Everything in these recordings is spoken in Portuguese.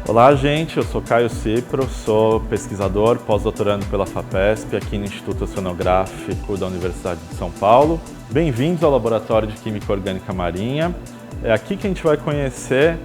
Olá, gente, eu sou Caio Cipro, sou pesquisador, pós-doutorando pela FAPESP, aqui no Instituto Oceanográfico da Universidade de São Paulo. Bem-vindos ao Laboratório de Química Orgânica Marinha. É aqui que a gente vai conhecer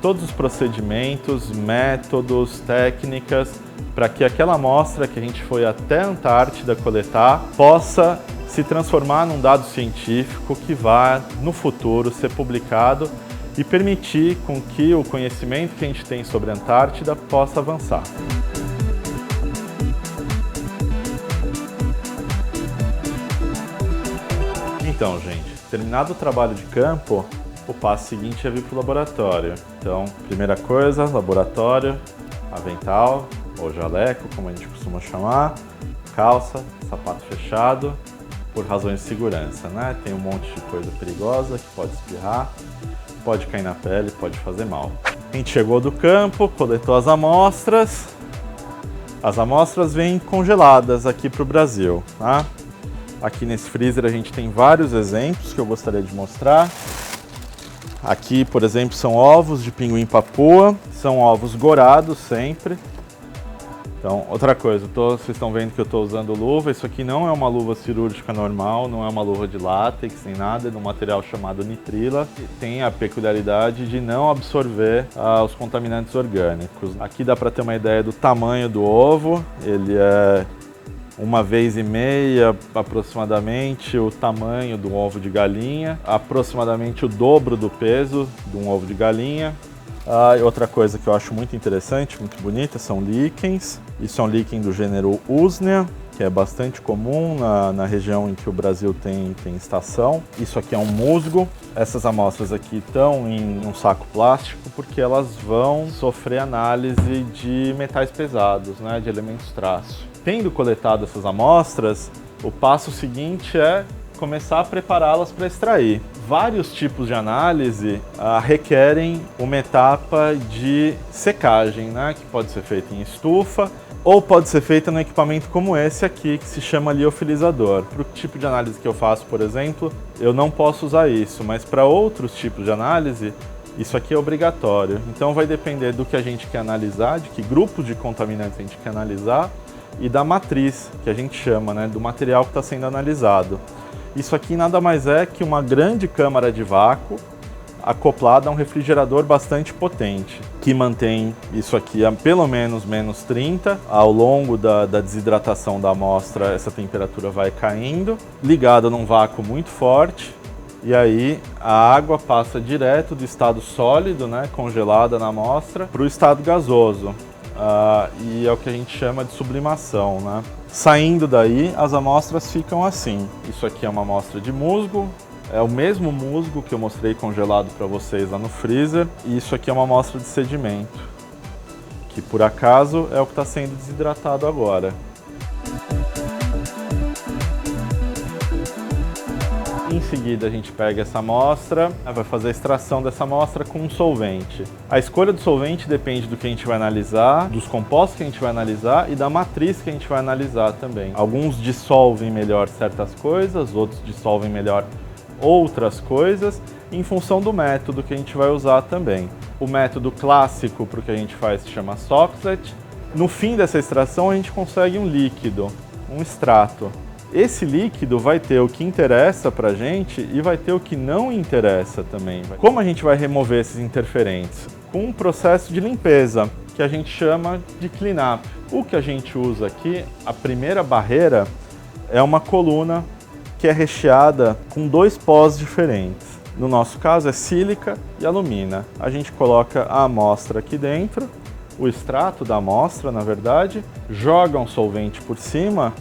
todos os procedimentos, métodos, técnicas, para que aquela amostra que a gente foi até a Antártida coletar possa se transformar num dado científico que vá, no futuro, ser publicado e permitir com que o conhecimento que a gente tem sobre a Antártida possa avançar. Então, gente, terminado o trabalho de campo, o passo seguinte é vir para o laboratório. Então, primeira coisa, laboratório, avental ou jaleco, como a gente costuma chamar, calça, sapato fechado, por razões de segurança, né? Tem um monte de coisa perigosa que pode espirrar, pode cair na pele, pode fazer mal. A gente chegou do campo, coletou as amostras. As amostras vêm congeladas aqui para o Brasil, tá? Aqui nesse freezer a gente tem vários exemplos que eu gostaria de mostrar. Aqui, por exemplo, são ovos de pinguim papua, são ovos gorados sempre. Então, outra coisa, vocês estão vendo que eu estou usando luva. Isso aqui não é uma luva cirúrgica normal, não é uma luva de látex nem nada, é de um material chamado nitrila. Tem a peculiaridade de não absorver os contaminantes orgânicos. Aqui dá para ter uma ideia do tamanho do ovo. Ele é 1,5 vezes aproximadamente o tamanho do ovo de galinha, aproximadamente o dobro do peso de um ovo de galinha. Outra coisa que eu acho muito interessante, muito bonita, são líquens. Isso é um líquen do gênero Usnea, que é bastante comum na região em que o Brasil tem estação. Isso aqui é um musgo. Essas amostras aqui estão em um saco plástico porque elas vão sofrer análise de metais pesados, né, de elementos traço. Tendo coletado essas amostras, o passo seguinte é começar a prepará-las para extrair. Vários tipos de análise requerem uma etapa de secagem, né, que pode ser feita em estufa ou pode ser feita num equipamento como esse aqui, que se chama liofilizador. Para o tipo de análise que eu faço, por exemplo, eu não posso usar isso, mas para outros tipos de análise, isso aqui é obrigatório. Então vai depender do que a gente quer analisar, de que grupos de contaminantes a gente quer analisar e da matriz, que a gente chama, né, do material que está sendo analisado. Isso aqui nada mais é que uma grande câmara de vácuo acoplada a um refrigerador bastante potente, que mantém isso aqui a pelo menos menos 30. Ao longo da desidratação da amostra, essa temperatura vai caindo, ligada num vácuo muito forte, e aí a água passa direto do estado sólido, né, congelada na amostra, para o estado gasoso. E é o que a gente chama de sublimação, né? Saindo daí, as amostras ficam assim. Isso aqui é uma amostra de musgo, é o mesmo musgo que eu mostrei congelado para vocês lá no freezer. E isso aqui é uma amostra de sedimento, que por acaso é o que está sendo desidratado agora. Em seguida a gente pega essa amostra, vai fazer a extração dessa amostra com um solvente. A escolha do solvente depende do que a gente vai analisar, dos compostos que a gente vai analisar e da matriz que a gente vai analisar também. Alguns dissolvem melhor certas coisas, outros dissolvem melhor outras coisas, em função do método que a gente vai usar também. O método clássico para o que a gente faz se chama Soxhlet. No fim dessa extração a gente consegue um líquido, um extrato. Esse líquido vai ter o que interessa para a gente e vai ter o que não interessa também. Como a gente vai remover esses interferentes? Com um processo de limpeza, que a gente chama de cleanup. O que a gente usa aqui, a primeira barreira, é uma coluna que é recheada com 2 pós diferentes. No nosso caso é sílica e alumina. A gente coloca a amostra aqui dentro, o extrato da amostra, na verdade, joga um solvente por cima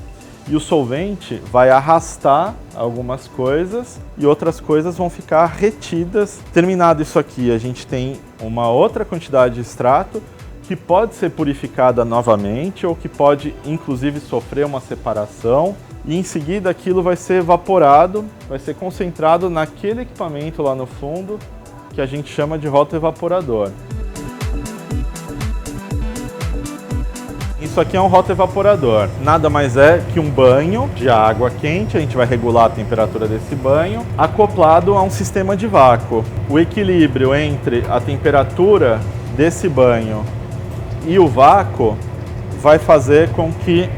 e o solvente vai arrastar algumas coisas e outras coisas vão ficar retidas. Terminado isso aqui, a gente tem uma outra quantidade de extrato que pode ser purificada novamente ou que pode, inclusive, sofrer uma separação. E em seguida aquilo vai ser evaporado, vai ser concentrado naquele equipamento lá no fundo que a gente chama de rotoevaporador. Isso aqui é um rotoevaporador, nada mais é que um banho de água quente, a gente vai regular a temperatura desse banho, acoplado a um sistema de vácuo. O equilíbrio entre a temperatura desse banho e o vácuo vai fazer com que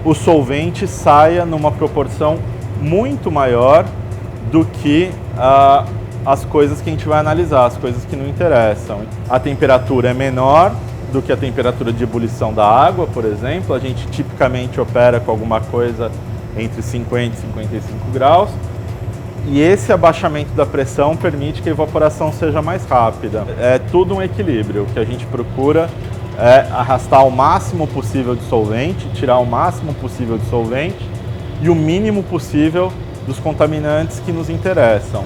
o solvente saia numa proporção muito maior do que as coisas que a gente vai analisar, as coisas que não interessam. A temperatura é menor do que a temperatura de ebulição da água, por exemplo. A gente tipicamente opera com alguma coisa entre 50 e 55 graus. E esse abaixamento da pressão permite que a evaporação seja mais rápida. É tudo um equilíbrio. O que a gente procura é arrastar o máximo possível de solvente, tirar o máximo possível de solvente e o mínimo possível dos contaminantes que nos interessam.